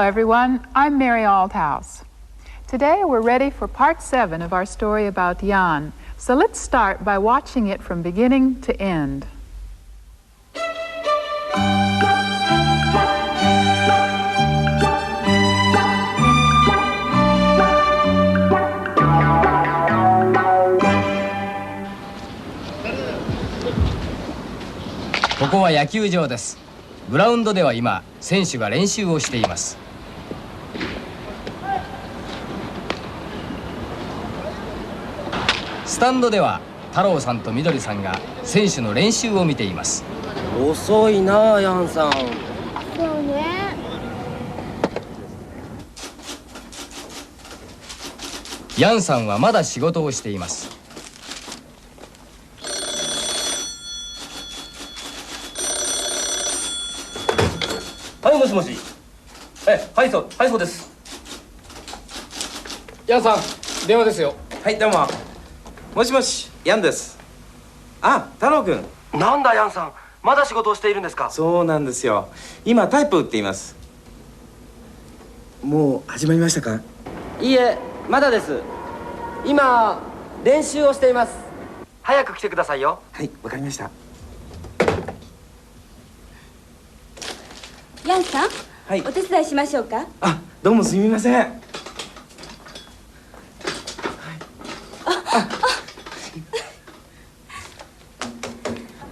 everyone. I'm Mary Aldhouse. Today we're ready for part 7 of our story about Jan. So let's start by watching it from beginning to end. ここは野球場です。グラウンドでは今選手が練習をしています。スタンドでは太郎さんとみどりさんが選手の練習を見ています。遅いなあ、ヤンさん。そうね。ヤンさんはまだ仕事をしています。はい、もしもし。はい、そうです。ヤンさん、電話ですよ。はい、どうも。もしもし、ヤンです。あ、太郎くん。なんだヤンさん、まだ仕事をしているんですか？そうなんですよ。今タイプを打っています。もう始まりましたか？いいえ、まだです。今練習をしています。早く来てくださいよ。はい、わかりました。ヤンさん、はい、お手伝いしましょうか？あ、どうもすみません。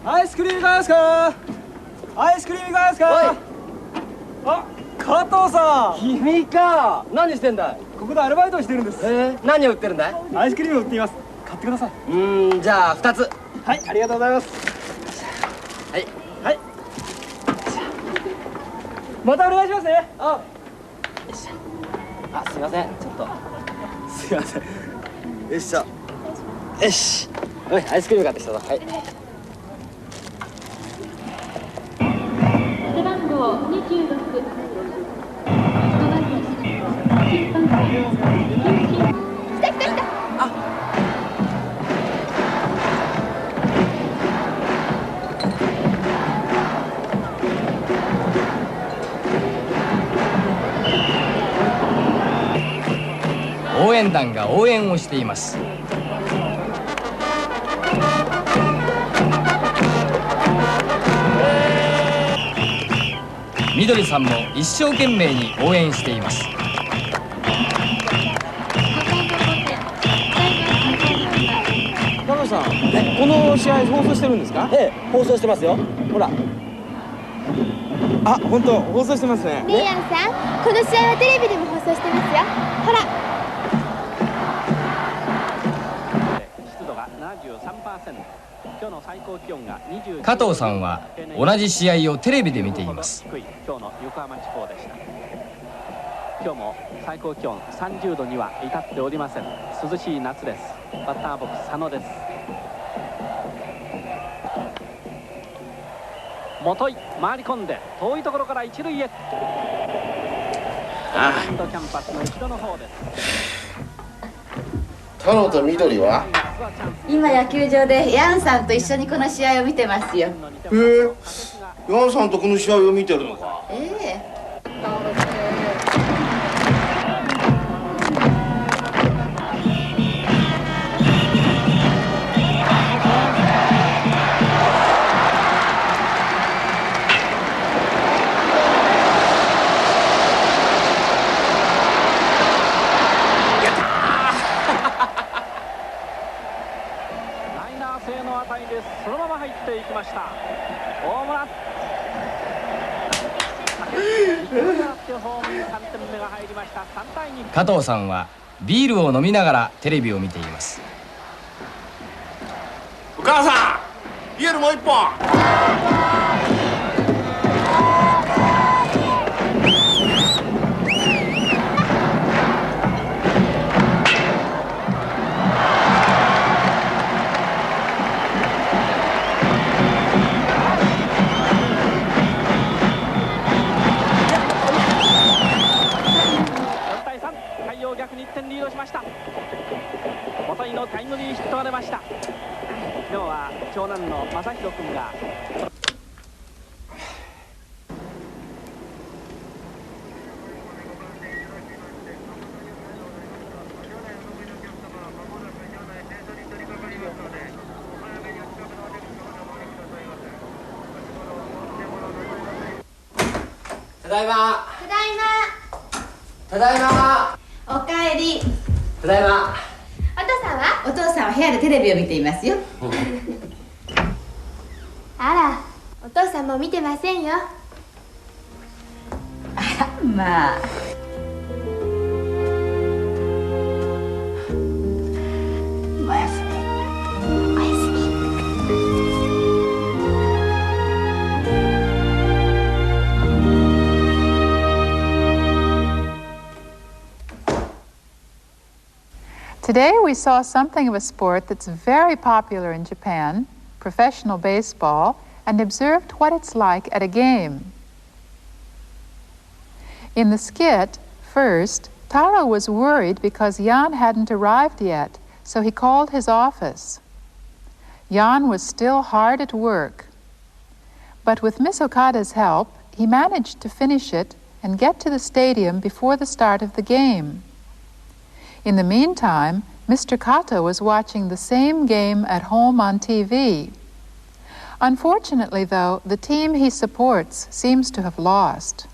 アイスクリームがですか？アイスクリームがですか？あ、加藤さん。君か。何してんだい？ここでアルバイトをしてるんです。何を売ってるんだい？アイスクリームを売っています。買ってください。じゃあ2つ。はい、ありがとうございます。はい。またお願いしますね。すいません、ちょっと。すいません。よいしょ。よし。おい、アイスクリーム買ってきたぞ。はい。背番号26。来た。応援団が応援をしています。みどりさんも一生懸命に応援しています。加藤さん、この試合放送してるんですか？放送してますよ。ほら。あ、本当放送してますね。ねえヤンさん、この試合はテレビでも放送してますよ。ほら。湿度が 73%。今日の最高気温が29度。加藤さんは同じ試合をテレビで見ています。低い今日の横浜地方でした。今日も最高気温30度には至っておりません。涼しい夏です。バッターボックス佐野です。元井回り込んで遠いところから一塁へ。ランドキャンパスの後ろの方です。太郎と緑は？今野球場でヤンさんと一緒にこの試合を見てますよ。ヤンさんとこの試合を見てるのか？そのまま入っていきました。ホームラン。加藤さんはビールを飲みながらテレビを見ています。お母さん、ビールもう一本。元井のタイムリーヒットが出ました。今日は長男の正弘君がだいま。ただいただいま。おかえり。ただいま。ま。お父さんは？お父さんは部屋でテレビを見ていますよ。あら、お父さんも見てませんよ。まあ。おやすみ。おやすみ。Today we saw something of a sport that's very popular in Japan, professional baseball, and observed what it's like at a game. In the skit, first, Taro was worried because Jan hadn't arrived yet, so he called his office. Jan was still hard at work. But with Miss Okada's help, he managed to finish it and get to the stadium before the start of the game. In the meantime, Mr. Kato was watching the same game at home on TV. Unfortunately, though, the team he supports seems to have lost.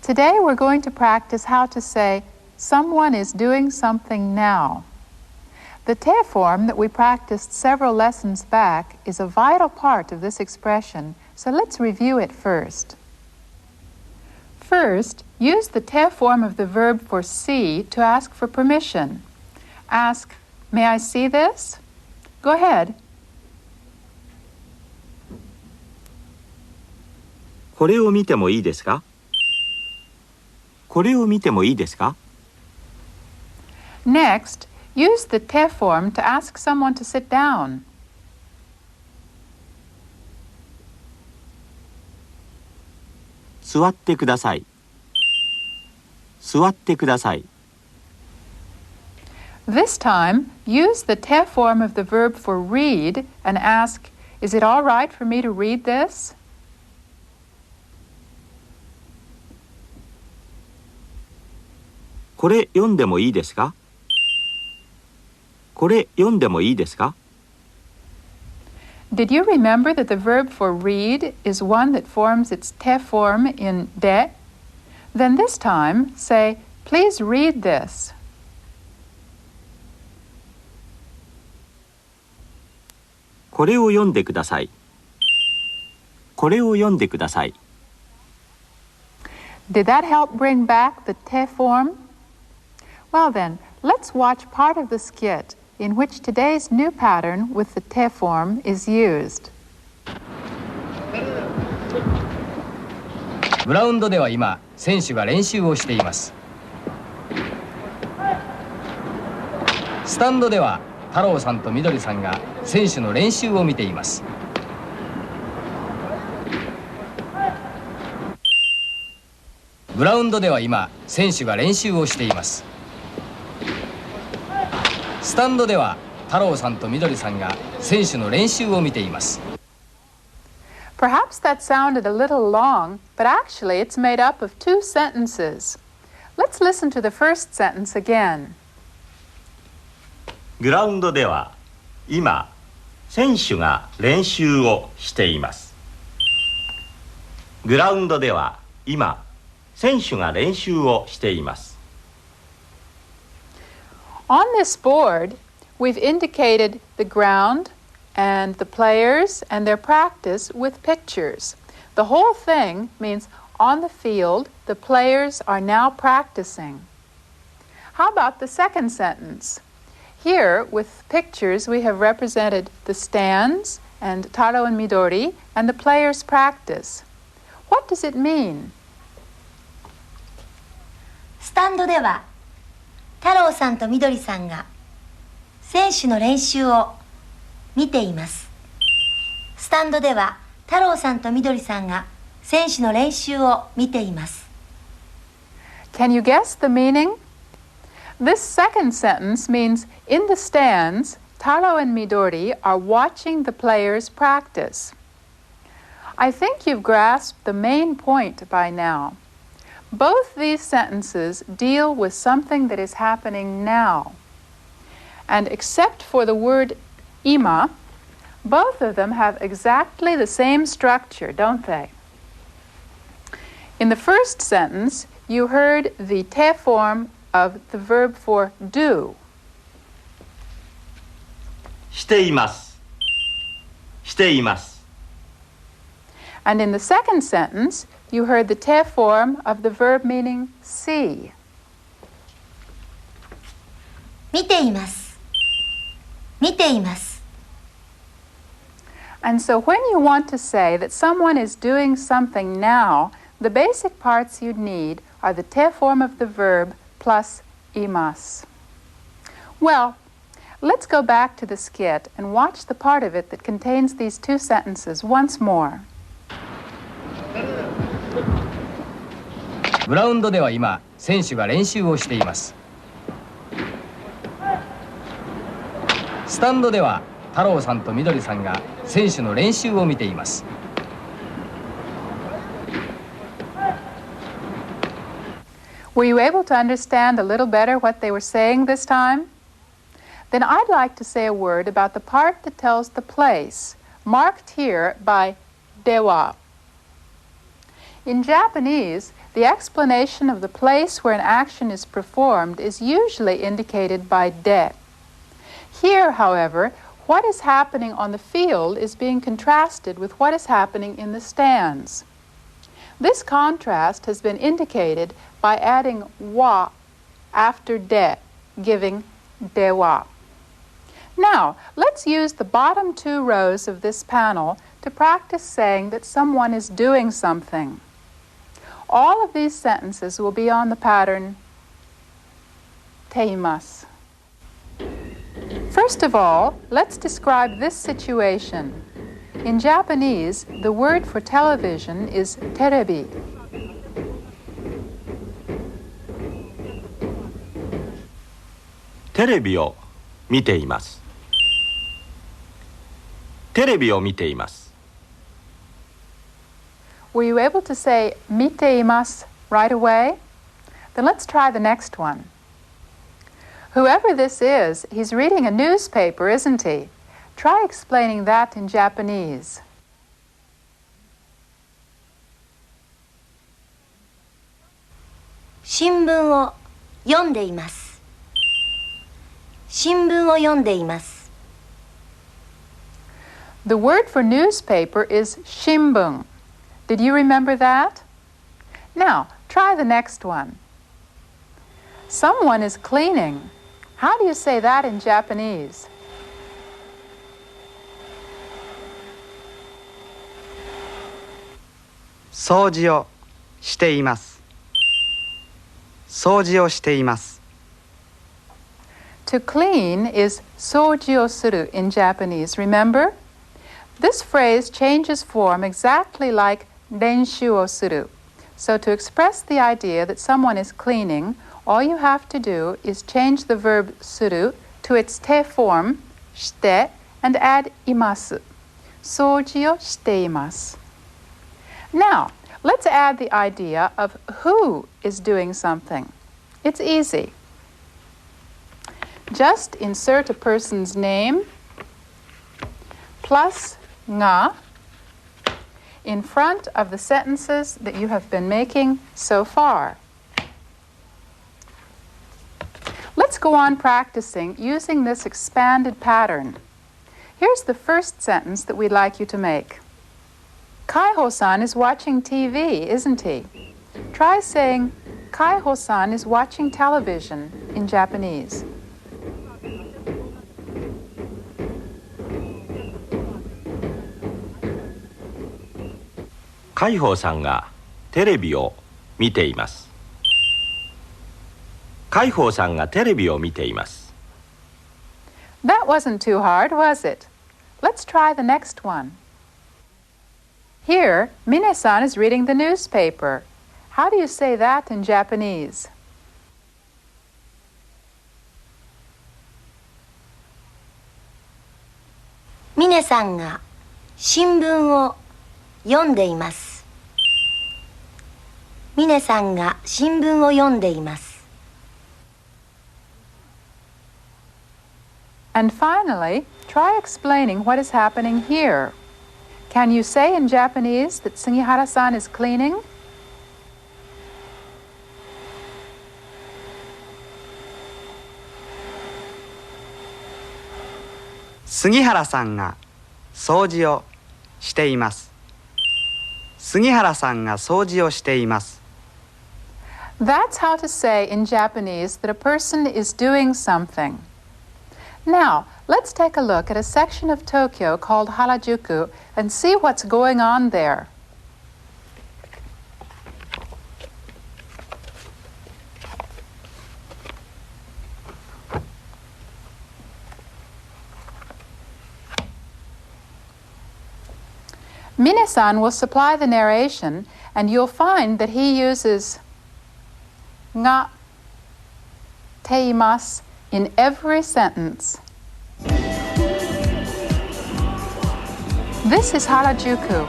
Today we're going to practice how to say, someone is doing something now. The te form that we practiced several lessons back is a vital part of this expression, so let's review it first. First, use the te form of the verb for see to ask for permission. Ask, may I see this? Go ahead. これを見てもいいですか？これを見てもいいですか？ Next, use the te form to ask someone to sit down. 座ってください。座ってください。This time, use the te form of the verb for read and ask, is it all right for me to read this? これ読んでもいいですか？これ読んでもいいですか？ Did you remember that the verb for read is one that forms its te form in de? Then this time, say, please read this. これを読んでください。これを読んでください。Did that help bring back the te form? Well then, let's watch part of the skit in which today's new pattern with the te form is used. グラウンドでは今選手が練習をしています。スタンドでは太郎さんとみどりさんが選手の練習を見ています。グラウンドでは今選手が練習をしています。スタンドでは太郎さんとみどりさんが選手の練習を見ています。Perhaps that sounded a little long, but actually it's made up of two sentences. Let's listen to the first sentence again. グラウンドでは今選手が練習をしています。グラウンドでは今選手が練習をしています。On this board, we've indicated the ground and the players and their practice with pictures. The whole thing means on the field, the players are now practicing. How about the second sentence? Here, with pictures, we have represented the stands and Taro and Midori and the players' practice. What does it mean? スタンドでは太郎さんとみどりさんが選手の練習を見ています。スタンドでは太郎さんとみどりさんが選手の練習を見ています。 Can you guess the meaning? This second sentence means in the stands, Taro and Midori are watching the players practice. I think you've grasped the main point by now. Both these sentences deal with something that is happening now. And except for the word ima, both of them have exactly the same structure, don't they? In In the first sentence, you heard the te form of the verb for do. しています。しています。 And in the second sentence, you heard the te form of the verb meaning see. 見ています。見ています。 And so when you want to say that someone is doing something now, the basic parts you'd need are the te form of the verb plus imas. Well, let's go back to the skit and watch the part of it that contains these two sentences once more. グラウンドでは今、選手が練習をしています。スタンドでは太郎さんとみどりさんが選手の練習を見ています。Were you able to understand a little better what they were saying this time? Then I'd like to say a word about the part that tells the place, marked here by dewa. In Japanese, the explanation of the place where an action is performed is usually indicated by de. Here, however, what is happening on the field is being contrasted with what is happening in the stands. This contrast has been indicated by adding wa after de, giving dewa. Now, let's use the bottom two rows of this panel to practice saying that someone is doing something. All of these sentences will be on the pattern teimasu. First of all, let's describe this situation. In Japanese, the word for television is terebi. テレビを見ています。テレビを見ています。 Were you able to say miteimasu right away? Then let's try the next one. Whoever this is, he's reading a newspaper, isn't he? Try explaining that in Japanese. 新聞を読んでいます。新聞を読んでいます。 The word for newspaper is shimbun. Did you remember that? Now, try the next one. Someone is cleaning. How do you say that in Japanese? 掃除をしています。掃除をしています。 To clean is soji o suru in Japanese, remember? This phrase changes form exactly like renshu o suru. So to express the idea that someone is cleaning, all you have to do is change the verb suru to its te form, shite, and add imasu. Soji o shite imasu. Now, let's add the idea of who is doing something. It's easy. Just insert a person's name plus nga in front of the sentences that you have been making so far. Let's go on practicing using this expanded pattern. Here's the first sentence that we'd like you to make. Kaiho-san is watching TV, isn't he? Try saying, Kaiho-san is watching television in Japanese. 海宝さんがテレビを見ています。海宝さんがテレビを見ています。 That wasn't too hard, was it? Let's try the next one. Here, Mine-san is reading the newspaper. How do you say that in Japanese? ミネさんが新聞を読んでいます。ミネさんが新聞を読んでいます。 And finally, try explaining what is happening here. Can you say in Japanese that Sugihara-san is cleaning? 杉原さんが掃除をしています。杉原さんが掃除をしています。That's how to say in Japanese that a person is doing something. Now, let's take a look at a section of Tokyo called Harajuku and see what's going on there. Mine-san will supply the narration, and you'll find that he uses nga teimasu in every sentence. This is Harajuku.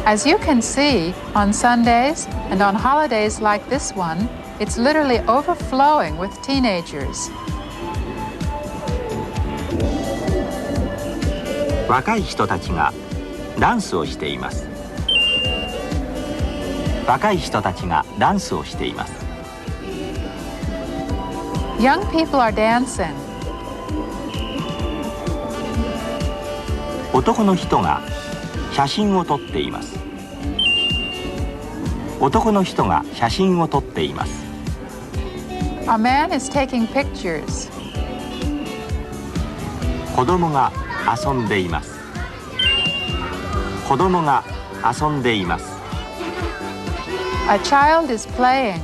As you can see, on Sundays and on holidays like this one, it's literally overflowing with teenagers. 若い人たちがダンスをしています。若い人たちがダンスをしています。Young people are dancing. 男の人が写真を撮っています。男の人が写真を撮っています。A man is taking pictures. 子供が遊んでいます。子供が遊んでいます。A child is playing.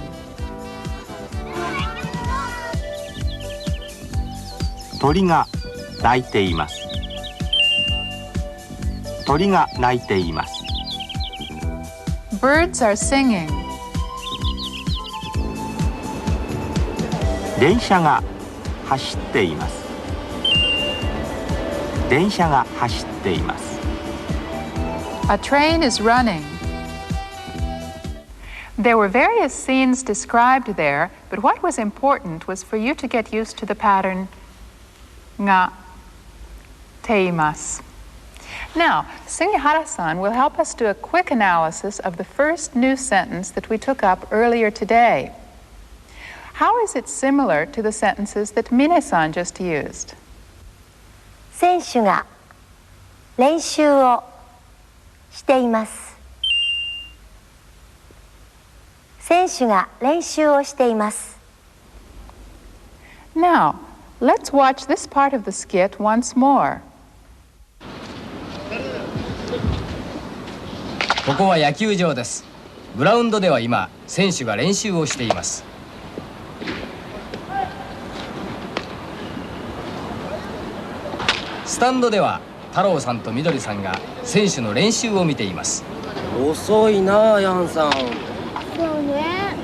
鳥が鳴いています。鳥が鳴いています。Birds are singing. 電車が走っています。電車が走っています。A train is running. There were various scenes described there, but what was important was for you to get used to the pattern nga teimasu. Now, Sugihara-san will help us do a quick analysis of the first new sentence that we took up earlier today. How is it similar to the sentences that Mine-san just used? 選手が練習をしています。選手が練習をしています。Now, let's watch this part of the skit once more. ここは野球場です。グラウンドでは今選手が練習をしています。スタンドでは太郎さんとみどりさんが選手の練習を見ています。遅いなあヤンさん。そうね。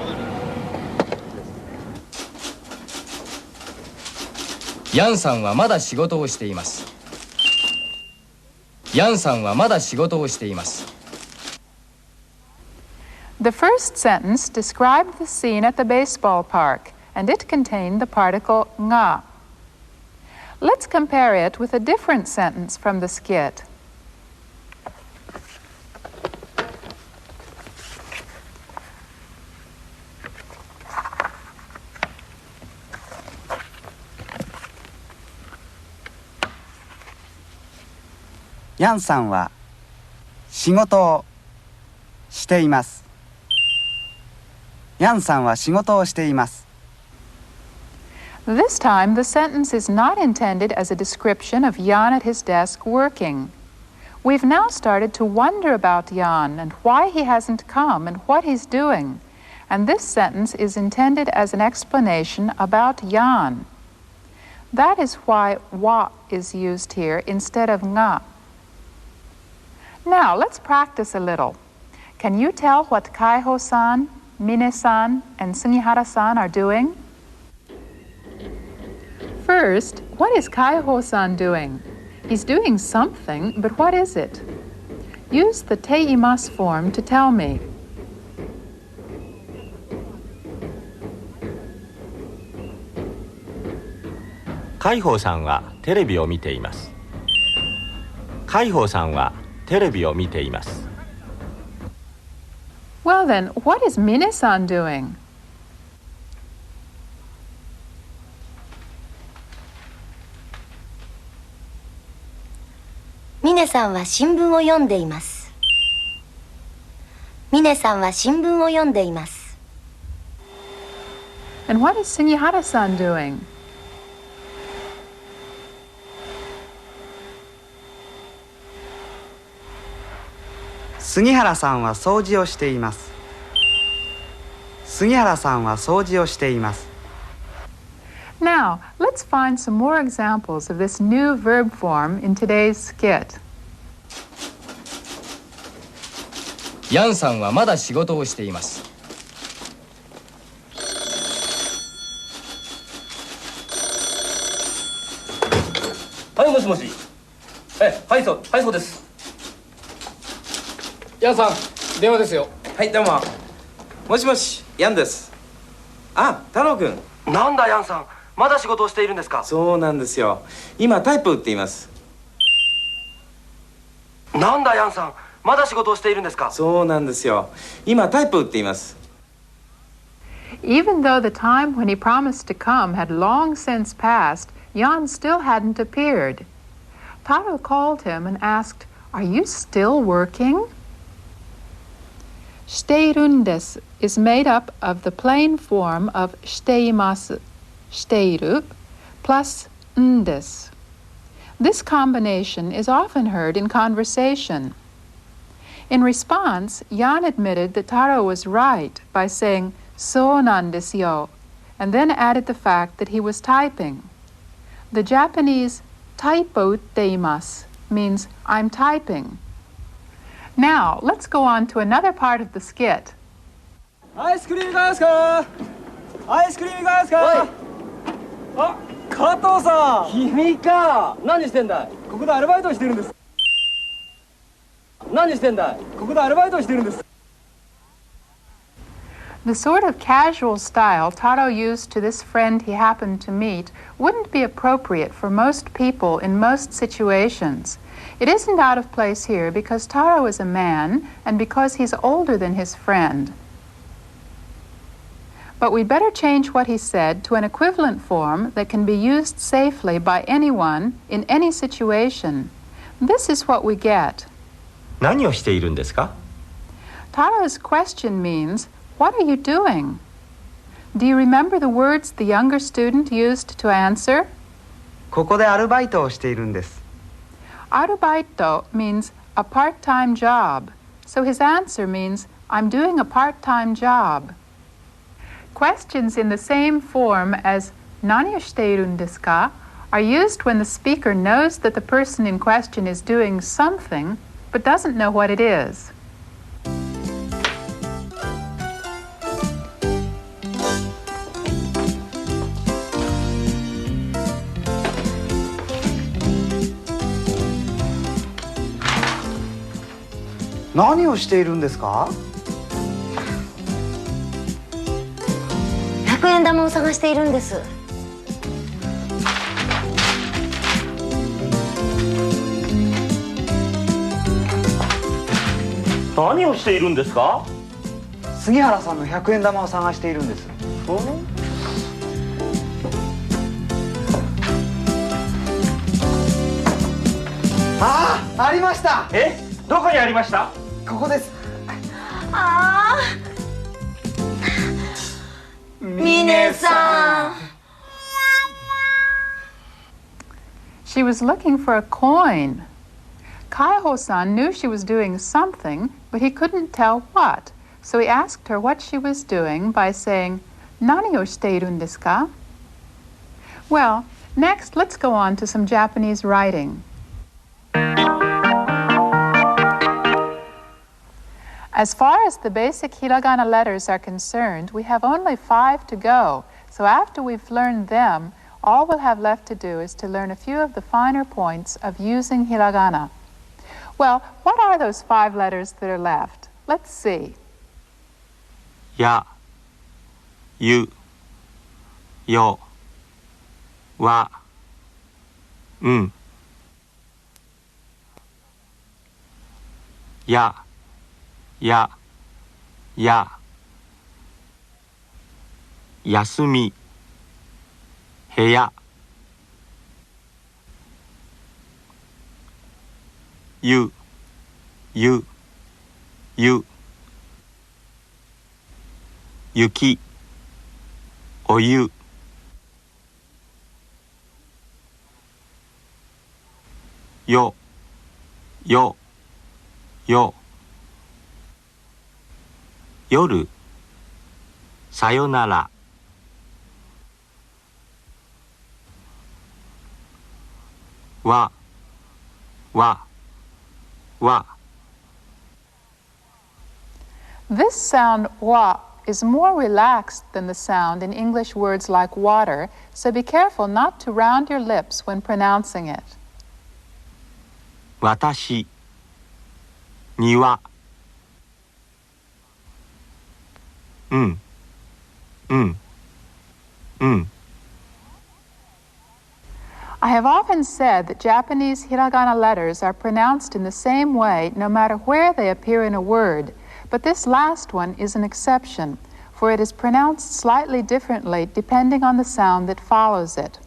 ヤンさんはまだ仕事をしています。ヤンさんはまだ仕事をしています。The first sentence described the scene at the baseball park, and it contained the particle nga. Let's compare it with a different sentence from the skit. Yan さんは仕事をしています。ヤンさんは仕事をしています。This time, the sentence is not intended as a description of Jan at his desk working. We've now started to wonder about Jan and why he hasn't come and what he's doing. And this sentence is intended as an explanation about Jan. That is why wa is used here instead of nga. Now, let's practice a little. Can you tell what Kaiho-san, Mine-san, and Sugihara-san are doing? First, what is Kaiho-san doing? He's doing something, but what is it? Use the teimasu form to tell me. 海宝さんはテレビを見ています。海宝さんはテレビを見ています。Well then, what is Mine-san doing? 峰さんは新聞を読んでいます。峰さんは新聞を読んでいます。And what is Sugihara-san doing? 杉原さんは掃除をしています。杉原さんは掃除をしています。Now, let's find some more examples of this new verb form in today's skit. ヤンさんはまだ仕事をしています。はい、もしもし。はい、そうです。ヤンさん、電話ですよ。はい、どうも。もしもし、ヤンです。あ、太郎くん。なんだヤンさん、まだ仕事をしているんですか？そうなんですよ。今タイプを打っています。なんだヤンさん、まだ仕事をしているんですか？そうなんですよ。今タイプを打っています。Even though the time when he promised to come had long since passed, Jan still hadn't appeared. Taro called him and asked, "Are you still working?" しているんです is made up of the plain form of しています している plus んです. This combination is often heard in conversation. In response, Jan admitted that Taro was right by saying そうなんですよ and then added the fact that he was typing. The Japanese タイプ打っています means I'm typing. Now, let's go on to another part of the skit. アイスクリームいかがですか？アイスクリームいかがですか？あ、加藤さん。君か。何してんだい？ここでアルバイトをしてるんです。何してんだい？ここでアルバイトをしてるんです。The sort of casual style Taro used to this friend he happened to meet wouldn't be appropriate for most people in most situations. It isn't out of place here because Taro is a man and because he's older than his friend. But we'd better change what he said to an equivalent form that can be used safely by anyone in any situation. This is what we get. 何をしているんですか？ Taro's question means, "What are you doing?" Do you remember the words the younger student used to answer? ここでアルバイトをしているんです。Arubaito means a part-time job, so his answer means, "I'm doing a part-time job." Questions in the same form as 何をしているんですか are used when the speaker knows that the person in question is doing something but doesn't know what it is. "何をしているんですか?" 100円玉を探しているんです。何をしているんですか？杉原さんの100円玉を探しているんです。ありました。どこにありました？ここです。峰さん。She was looking for a coin. Kaiho-san knew she was doing something, but he couldn't tell what. So he asked her what she was doing by saying, 何をしているんですか? Well, next let's go on to some Japanese writing. As far as the basic hiragana letters are concerned, we have only 5 to go. So after we've learned them, all we'll have left to do is to learn a few of the finer points of using hiragana. Well, what are those 5 letters that are left? Let's see. や、ゆ、よ、わ、ん。や、や、や、休み、部屋、ゆゆゆ雪お湯よよよ夜さよならわわわ This sound wa is more relaxed than the sound in English words like water, so be careful not to round your lips when pronouncing it. 私庭うんうんうん I have often said that Japanese hiragana letters are pronounced in the same way no matter where they appear in a word, but this last one is an exception, for it is pronounced slightly differently depending on the sound that follows it.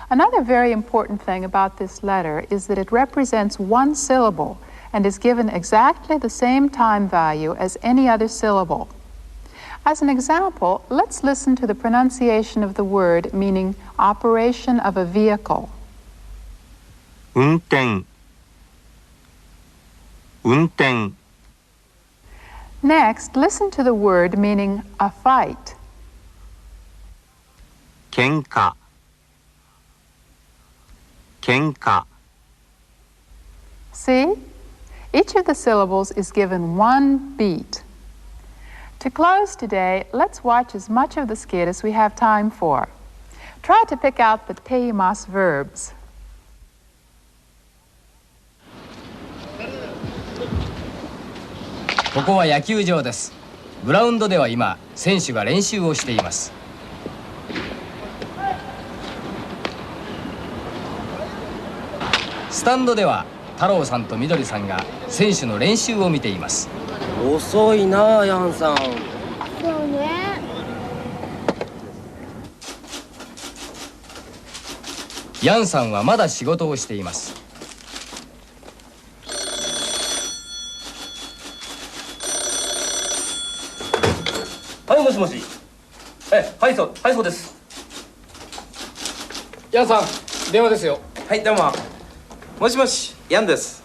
Another very important thing about this letter is that it represents one syllable and is given exactly the same time value as any other syllable. As an example, let's listen to the pronunciation of the word meaning operation of a vehicle. 運転運転 Next, listen to the word meaning a fight. 喧嘩喧嘩 See? Each of the syllables is given one beat. To close today, let's watch as much of the skit as we have time for. Try to pick out the teimas verbs. ここは野球場です。グラウンドでは今選手が練習をしています。スタンドでは太郎さんとみどりさんが選手の練習を見ています。遅いなあヤンさん。そうね。ヤンさんはまだ仕事をしています。はい、もしもし。はいそうです。ヤンさん、電話ですよ。はい、どうも。もしもし、ヤンです。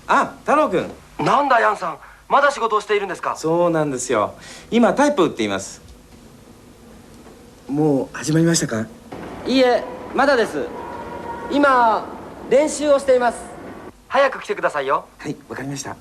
あ、太郎くん。なんだヤンさん、まだ仕事をしているんですか？そうなんですよ。今タイプを打っています。もう始まりましたか？いいえ、まだです。今練習をしています。早く来てくださいよ。はい、わかりました。